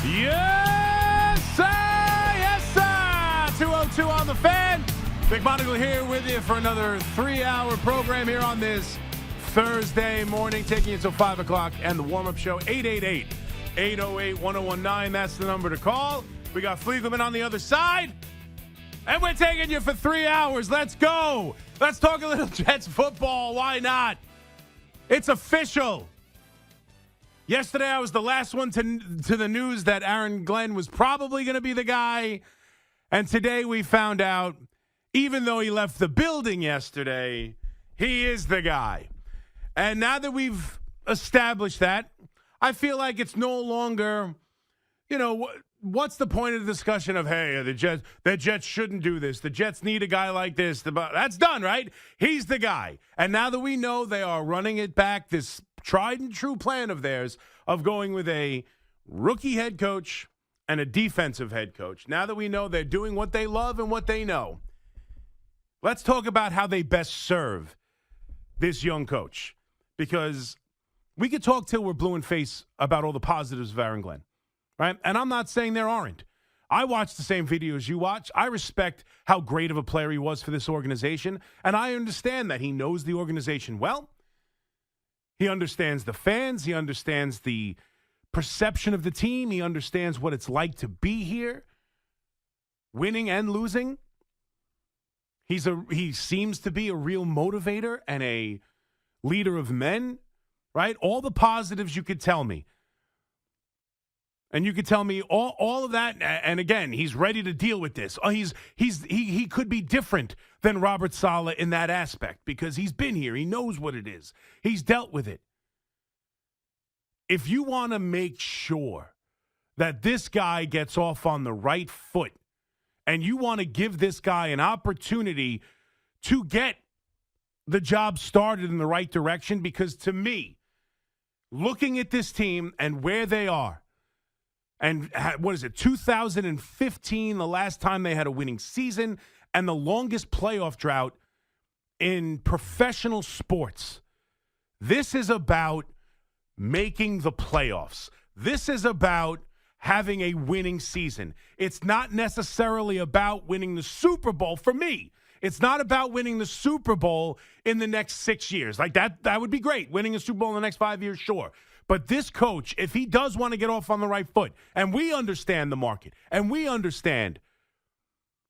Yes, sir! Yes, sir! 202 on the fan. McMonigle here with you for another 3-hour program here on this Thursday morning, taking you until 5 o'clock, and the warm-up show, 888-808-1019. That's the number to call. We got Fliegelman on the other side, and we're taking you for 3 hours. Let's go. Let's talk a little Jets football. Why not? It's official. Yesterday, I was the last one to the news that Aaron Glenn was probably going to be the guy. And today we found out, even though he left the building yesterday, he is the guy. And now that we've established that, I feel like it's no longer, what's the point of the discussion of, hey, the Jets shouldn't do this. The Jets need a guy like this. That's done, right? He's the guy. And now that we know they are running it back, this tried and true plan of theirs of going with a rookie head coach and a defensive head coach. Now that we know they're doing what they love and what they know, let's talk about how they best serve this young coach. Because we could talk till we're blue in face about all the positives of Aaron Glenn, right? And I'm not saying there aren't. I watch the same videos you watch. I respect how great of a player he was for this organization, and I understand that he knows the organization well. He understands the fans. He understands the perception of the team. He understands what it's like to be here, winning and losing. He seems to be a real motivator and a leader of men, right? All the positives you could tell me. And you could tell me all of that. And again, he's ready to deal with this. He could be different than Robert Saleh in that aspect because he's been here. He knows what it is. He's dealt with it. If you want to make sure that this guy gets off on the right foot and you want to give this guy an opportunity to get the job started in the right direction, because to me, looking at this team and where they are, and what is it, 2015, the last time they had a winning season, and the longest playoff drought in professional sports. This is about making the playoffs. This is about having a winning season. It's not necessarily about winning the Super Bowl for me. It's not about winning the Super Bowl in the next 6 years. Like that would be great. Winning a Super Bowl in the next 5 years, sure. But this coach, if he does want to get off on the right foot, and we understand the market, and we understand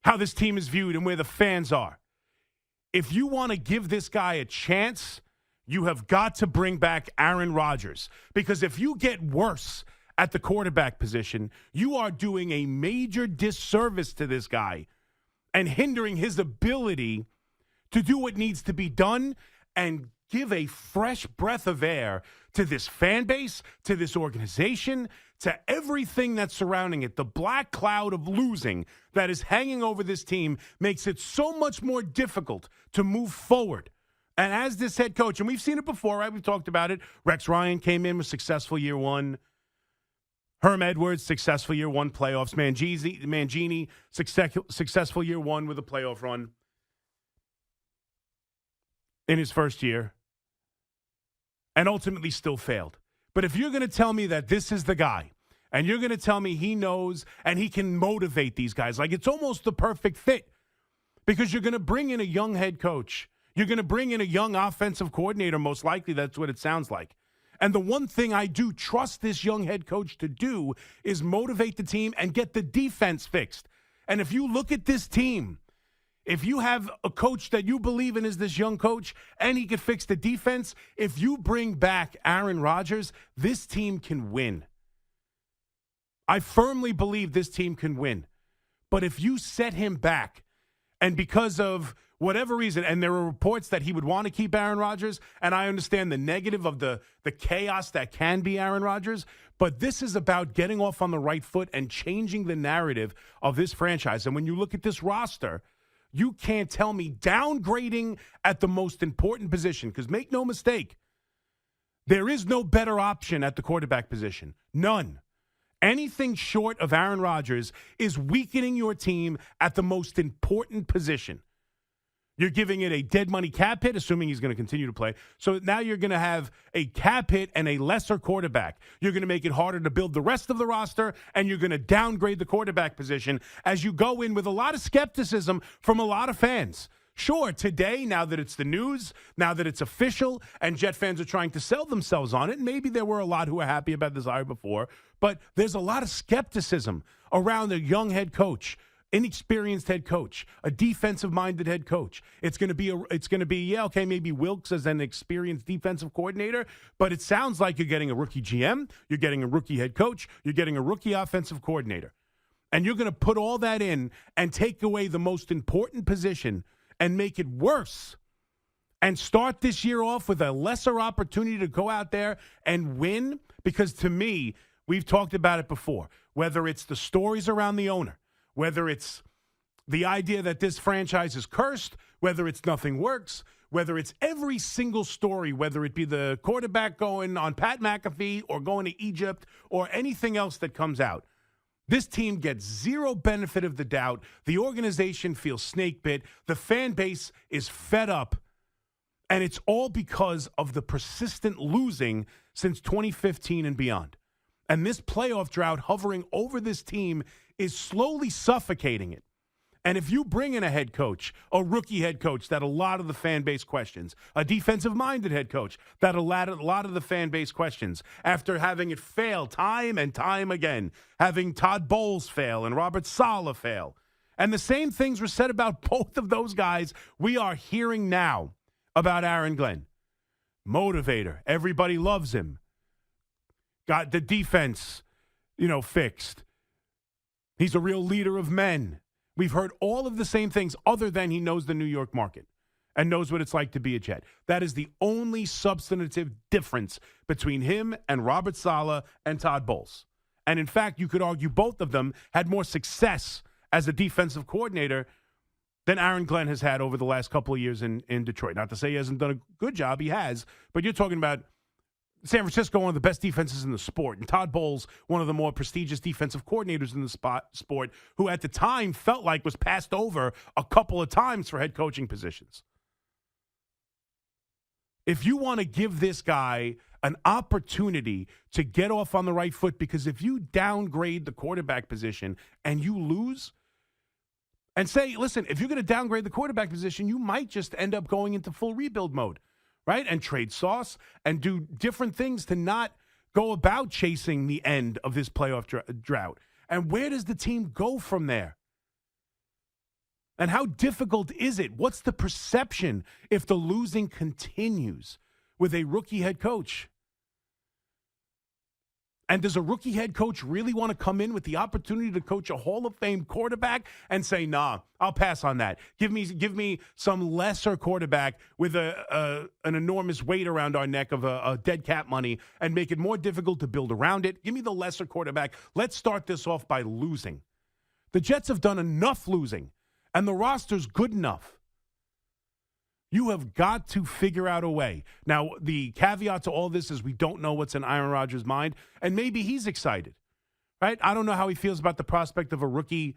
how this team is viewed and where the fans are, if you want to give this guy a chance, you have got to bring back Aaron Rodgers. Because if you get worse at the quarterback position, you are doing a major disservice to this guy and hindering his ability to do what needs to be done and give a fresh breath of air to this fan base, to this organization, to everything that's surrounding it. The black cloud of losing that is hanging over this team makes it so much more difficult to move forward. And as this head coach, and we've seen it before, right? We've talked about it. Rex Ryan came in with successful year one. Herm Edwards, successful year one playoffs. Mangini, successful year one with a playoff run in his first year. And ultimately still failed. But if you're going to tell me that this is the guy, and you're going to tell me he knows and he can motivate these guys, like it's almost the perfect fit, because you're going to bring in a young head coach. You're going to bring in a young offensive coordinator, most likely. That's what it sounds like. And the one thing I do trust this young head coach to do is motivate the team and get the defense fixed. And if you look at this team, if you have a coach that you believe in as this young coach and he could fix the defense, if you bring back Aaron Rodgers, this team can win. I firmly believe this team can win. But if you set him back, and because of whatever reason, and there are reports that he would want to keep Aaron Rodgers, and I understand the negative of the chaos that can be Aaron Rodgers, but this is about getting off on the right foot and changing the narrative of this franchise. And when you look at this roster, you can't tell me downgrading at the most important position, because make no mistake, there is no better option at the quarterback position. None. Anything short of Aaron Rodgers is weakening your team at the most important position. You're giving it a dead money cap hit, assuming he's going to continue to play. So now you're going to have a cap hit and a lesser quarterback. You're going to make it harder to build the rest of the roster, and you're going to downgrade the quarterback position as you go in with a lot of skepticism from a lot of fans. Sure, today, now that it's the news, now that it's official, and Jet fans are trying to sell themselves on it, maybe there were a lot who were happy about this hire before, but there's a lot of skepticism around a young head coach, inexperienced head coach, a defensive-minded head coach. It's going to be maybe Wilks as an experienced defensive coordinator, but it sounds like you're getting a rookie GM, you're getting a rookie head coach, you're getting a rookie offensive coordinator. And you're going to put all that in and take away the most important position and make it worse and start this year off with a lesser opportunity to go out there and win. Because to me, we've talked about it before, whether it's the stories around the owner, whether it's the idea that this franchise is cursed, whether it's nothing works, whether it's every single story, whether it be the quarterback going on Pat McAfee or going to Egypt or anything else that comes out. This team gets zero benefit of the doubt. The organization feels snake bit. The fan base is fed up. And it's all because of the persistent losing since 2015 and beyond. And this playoff drought hovering over this team is slowly suffocating it. And if you bring in a head coach, a rookie head coach that a lot of the fan base questions, a defensive-minded head coach that a lot of the fan base questions, after having it fail time and time again, having Todd Bowles fail and Robert Saleh fail, and the same things were said about both of those guys we are hearing now about Aaron Glenn. Motivator. Everybody loves him. Got the defense, fixed. He's a real leader of men. We've heard all of the same things other than he knows the New York market and knows what it's like to be a Jet. That is the only substantive difference between him and Robert Saleh and Todd Bowles. And in fact, you could argue both of them had more success as a defensive coordinator than Aaron Glenn has had over the last couple of years in Detroit. Not to say he hasn't done a good job, he has, but you're talking about San Francisco, one of the best defenses in the sport, and Todd Bowles, one of the more prestigious defensive coordinators in the sport, who at the time felt like was passed over a couple of times for head coaching positions. If you want to give this guy an opportunity to get off on the right foot, because if you downgrade the quarterback position and you lose, and say, listen, if you're going to downgrade the quarterback position, you might just end up going into full rebuild mode. Right? And trade sauce and do different things to not go about chasing the end of this playoff drought. And where does the team go from there? And how difficult is it? What's the perception if the losing continues with a rookie head coach? And does a rookie head coach really want to come in with the opportunity to coach a Hall of Fame quarterback and say, nah, I'll pass on that. Give me some lesser quarterback with an enormous weight around our neck of a dead cap money and make it more difficult to build around it. Give me the lesser quarterback. Let's start this off by losing. The Jets have done enough losing, and the roster's good enough. You have got to figure out a way. Now, the caveat to all this is we don't know what's in Aaron Rodgers' mind, and maybe he's excited, right? I don't know how he feels about the prospect of a rookie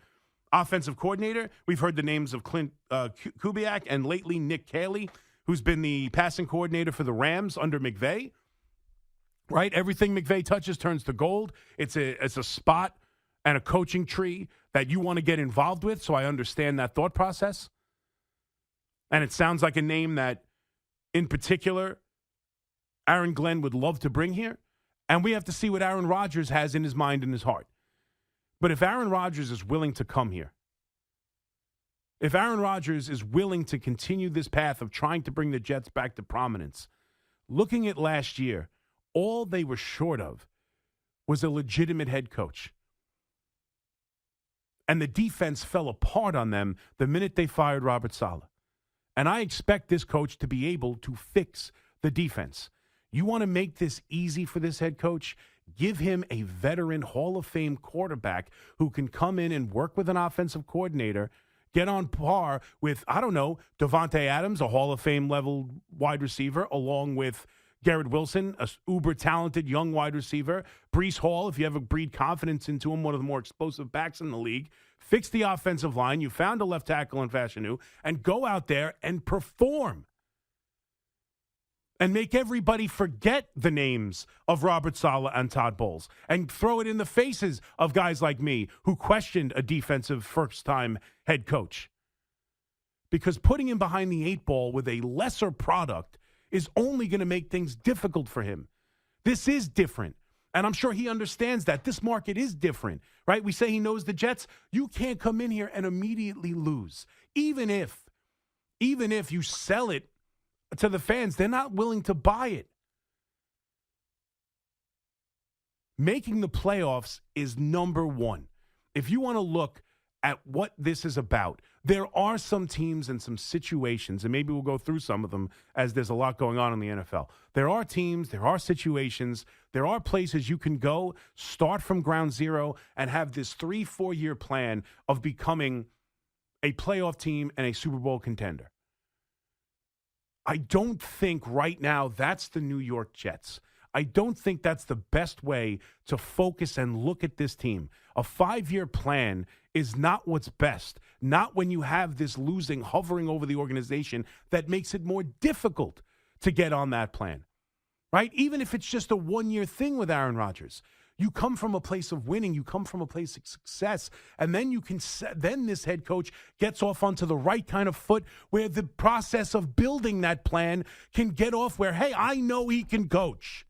offensive coordinator. We've heard the names of Clint Kubiak and lately Nick Caley, who's been the passing coordinator for the Rams under McVay, right? Everything McVay touches turns to gold. It's a spot and a coaching tree that you want to get involved with, so I understand that thought process. And it sounds like a name that, in particular, Aaron Glenn would love to bring here. And we have to see what Aaron Rodgers has in his mind and his heart. But if Aaron Rodgers is willing to come here, if Aaron Rodgers is willing to continue this path of trying to bring the Jets back to prominence, looking at last year, all they were short of was a legitimate head coach. And the defense fell apart on them the minute they fired Robert Saleh. And I expect this coach to be able to fix the defense. You want to make this easy for this head coach? Give him a veteran Hall of Fame quarterback who can come in and work with an offensive coordinator, get on par with, Davante Adams, a Hall of Fame level wide receiver, along with Garrett Wilson, a uber-talented young wide receiver. Breece Hall, if you ever breed confidence into him, one of the more explosive backs in the league. Fix the offensive line. You found a left tackle in Fashanu, and go out there and perform. And make everybody forget the names of Robert Saleh and Todd Bowles and throw it in the faces of guys like me who questioned a defensive first-time head coach. Because putting him behind the 8 ball with a lesser product is only going to make things difficult for him. This is different. And I'm sure he understands that. This market is different, right? We say he knows the Jets. You can't come in here and immediately lose. Even if you sell it to the fans, they're not willing to buy it. Making the playoffs is number one. If you want to look at what this is about, there are some teams and some situations, and maybe we'll go through some of them as there's a lot going on in the NFL. There are teams, there are situations, there are places you can go, start from ground zero, and have this 3-4 year plan of becoming a playoff team and a Super Bowl contender. I don't think right now that's the New York Jets. I don't think that's the best way to focus and look at this team. A 5-year plan is not what's best, not when you have this losing hovering over the organization that makes it more difficult to get on that plan, right? Even if it's just a 1-year thing with Aaron Rodgers. You come from a place of winning. You come from a place of success. And then then this head coach gets off onto the right kind of foot where the process of building that plan can get off where, hey, I know he can coach.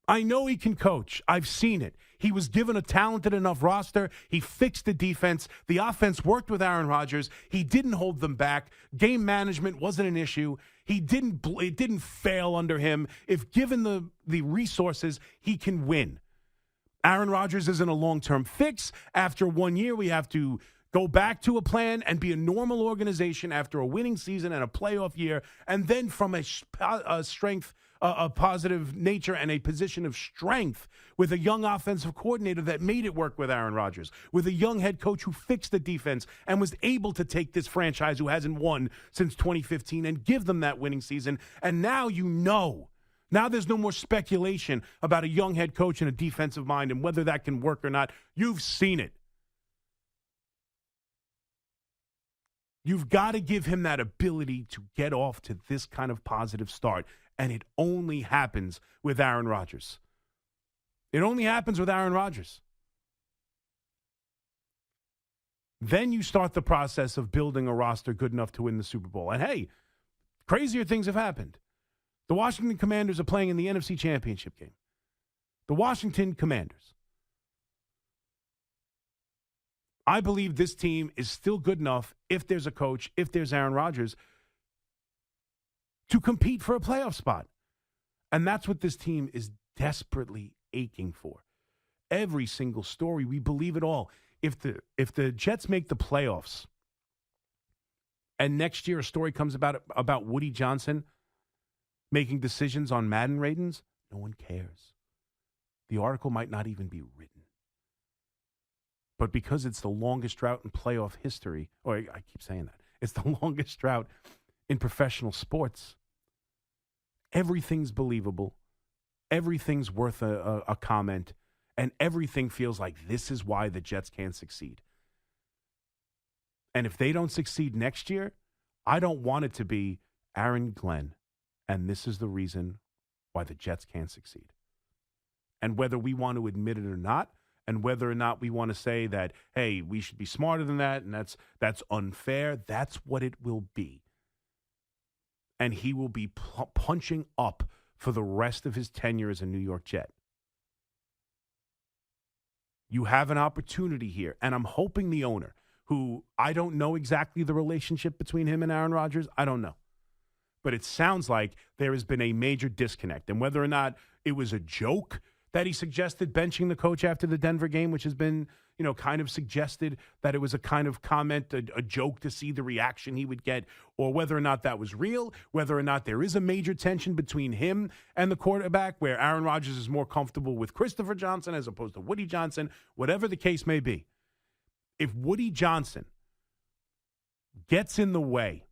I know he can coach. I've seen it. He was given a talented enough roster. He fixed the defense. The offense worked with Aaron Rodgers. He didn't hold them back. Game management wasn't an issue. It didn't fail under him. If given the resources, he can win. Aaron Rodgers isn't a long-term fix. After 1 year, we have to go back to a plan and be a normal organization after a winning season and a playoff year, and then from a strength, a positive nature and a position of strength with a young offensive coordinator that made it work with Aaron Rodgers, with a young head coach who fixed the defense and was able to take this franchise who hasn't won since 2015 and give them that winning season. And now now there's no more speculation about a young head coach and a defensive mind and whether that can work or not. You've seen it. You've got to give him that ability to get off to this kind of positive start. And it only happens with Aaron Rodgers. It only happens with Aaron Rodgers. Then you start the process of building a roster good enough to win the Super Bowl. And hey, crazier things have happened. The Washington Commanders are playing in the NFC Championship game. The Washington Commanders. I believe this team is still good enough, if there's a coach, if there's Aaron Rodgers, to compete for a playoff spot. And that's what this team is desperately aching for. Every single story, we believe it all. If the Jets make the playoffs and next year a story comes about Woody Johnson making decisions on Madden ratings, no one cares. The article might not even be written. But because it's the longest drought in playoff history, or I keep saying that, it's the longest drought in professional sports, everything's believable, everything's worth a comment, and everything feels like this is why the Jets can't succeed. And if they don't succeed next year, I don't want it to be Aaron Glenn, and this is the reason why the Jets can't succeed. And whether we want to admit it or not, and whether or not we want to say that, hey, we should be smarter than that, and that's unfair, that's what it will be. And he will be punching up for the rest of his tenure as a New York Jet. You have an opportunity here, and I'm hoping the owner, who I don't know exactly the relationship between him and Aaron Rodgers, I don't know. But it sounds like there has been a major disconnect. And whether or not it was a joke that he suggested benching the coach after the Denver game, which has been, kind of suggested that it was a kind of comment, a joke to see the reaction he would get, or whether or not that was real, whether or not there is a major tension between him and the quarterback where Aaron Rodgers is more comfortable with Christopher Johnson as opposed to Woody Johnson, whatever the case may be. If Woody Johnson gets in the way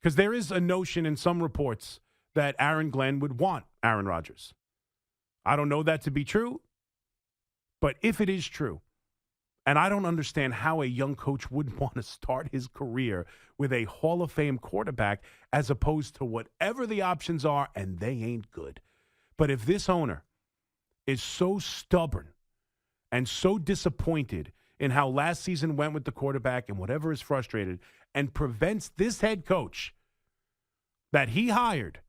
Because there is a notion in some reports that Aaron Glenn would want Aaron Rodgers. I don't know that to be true, but if it is true, and I don't understand how a young coach would want to start his career with a Hall of Fame quarterback as opposed to whatever the options are, and they ain't good. But if this owner is so stubborn and so disappointed in how last season went with the quarterback and whatever is frustrated and prevents this head coach that he hired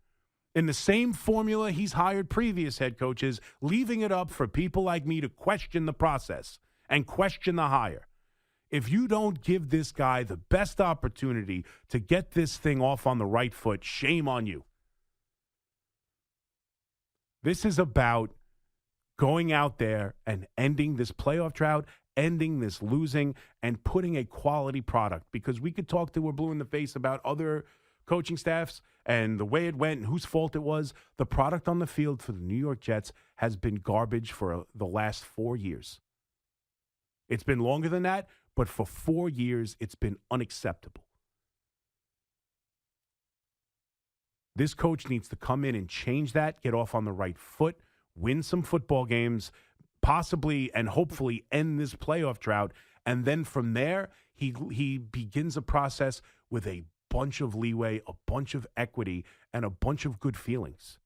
in the same formula he's hired previous head coaches, leaving it up for people like me to question the process and question the hire. If you don't give this guy the best opportunity to get this thing off on the right foot, shame on you. This is about going out there and ending this playoff drought, ending this losing, and putting a quality product. Because we could talk till we're blue in the face about other coaching staffs and the way it went and whose fault it was. The product on the field for the New York Jets has been garbage for the last 4 years. It's been longer than that, but for 4 years, it's been unacceptable. This coach needs to come in and change that, get off on the right foot, win some football games, possibly and hopefully end this playoff drought. And then from there, he begins a process with a bunch of leeway, a bunch of equity, and a bunch of good feelings,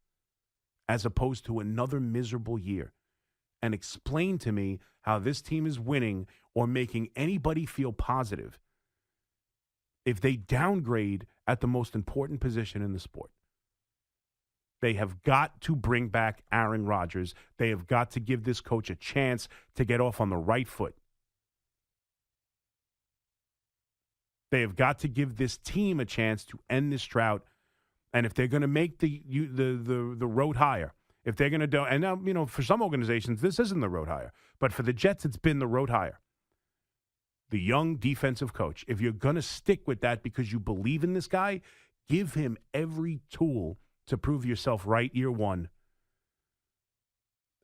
as opposed to another miserable year. And explain to me how this team is winning or making anybody feel positive if they downgrade at the most important position in the sport. They have got to bring back Aaron Rodgers. They have got to give this coach a chance to get off on the right foot. They have got to give this team a chance to end this drought. And if they're going to make the road higher, if they're going to do, and now, for some organizations, this isn't the road higher, but for the Jets, it's been the road higher. The young defensive coach. If you're going to stick with that because you believe in this guy, give him every tool to prove yourself right year one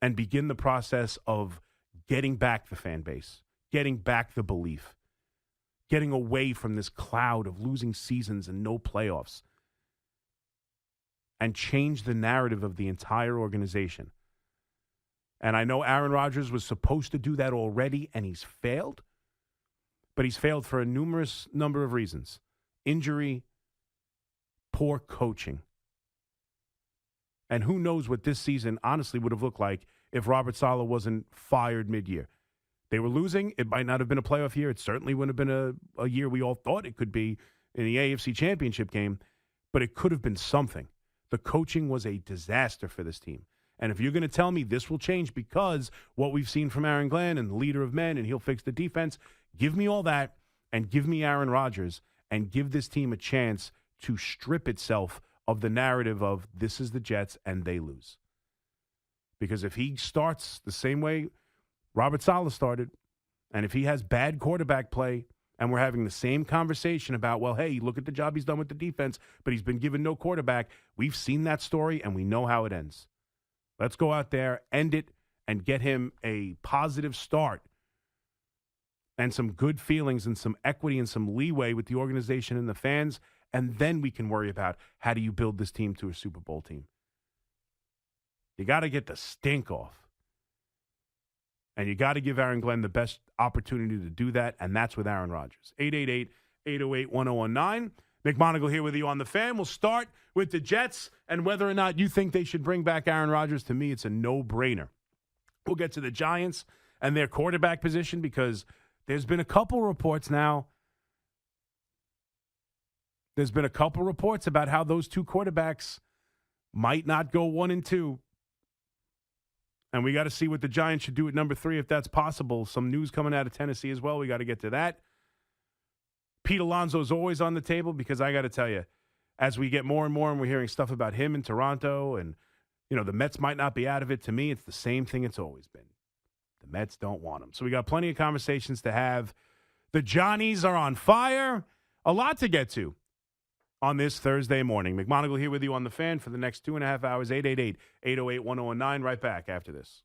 and begin the process of getting back the fan base, getting back the belief, getting away from this cloud of losing seasons and no playoffs, and change the narrative of the entire organization. And I know Aaron Rodgers was supposed to do that already, and he's failed. But he's failed for a numerous number of reasons. Injury, poor coaching. And who knows what this season honestly would have looked like if Robert Saleh wasn't fired mid-year. They were losing. It might not have been a playoff year. It certainly wouldn't have been a year we all thought it could be in the AFC Championship game. But it could have been something. The coaching was a disaster for this team. And if you're going to tell me this will change because what we've seen from Aaron Glenn and the leader of men and he'll fix the defense, give me all that and give me Aaron Rodgers and give this team a chance to strip itself of the narrative of this is the Jets and they lose. Because if he starts the same way Robert Saleh started, and if he has bad quarterback play, and we're having the same conversation about, well, hey, look at the job he's done with the defense, but he's been given no quarterback. We've seen that story, and we know how it ends. Let's go out there, end it, and get him a positive start and some good feelings and some equity and some leeway with the organization and the fans, and then we can worry about how do you build this team to a Super Bowl team. You got to get the stink off. And you got to give Aaron Glenn the best opportunity to do that, and that's with Aaron Rodgers. 888-808-1019. McMonigle here with you on the Fan. We'll start with the Jets and whether or not you think they should bring back Aaron Rodgers. To me, it's a no-brainer. We'll get to the Giants and their quarterback position because there's been a couple reports now. There's been a couple reports about how those two quarterbacks might not go 1 and 2. And we got to see what the Giants should do at number 3 if that's possible. Some news coming out of Tennessee as well. We got to get to that. Pete Alonso is always on the table because I got to tell you, as we get more and more and we're hearing stuff about him in Toronto and, the Mets might not be out of it. To me, it's the same thing it's always been. The Mets don't want him. So we got plenty of conversations to have. The Johnnies are on fire. A lot to get to on this Thursday morning. McMonigle here with you on the Fan for the next 2.5 hours. 888-808-1019. Right back after this.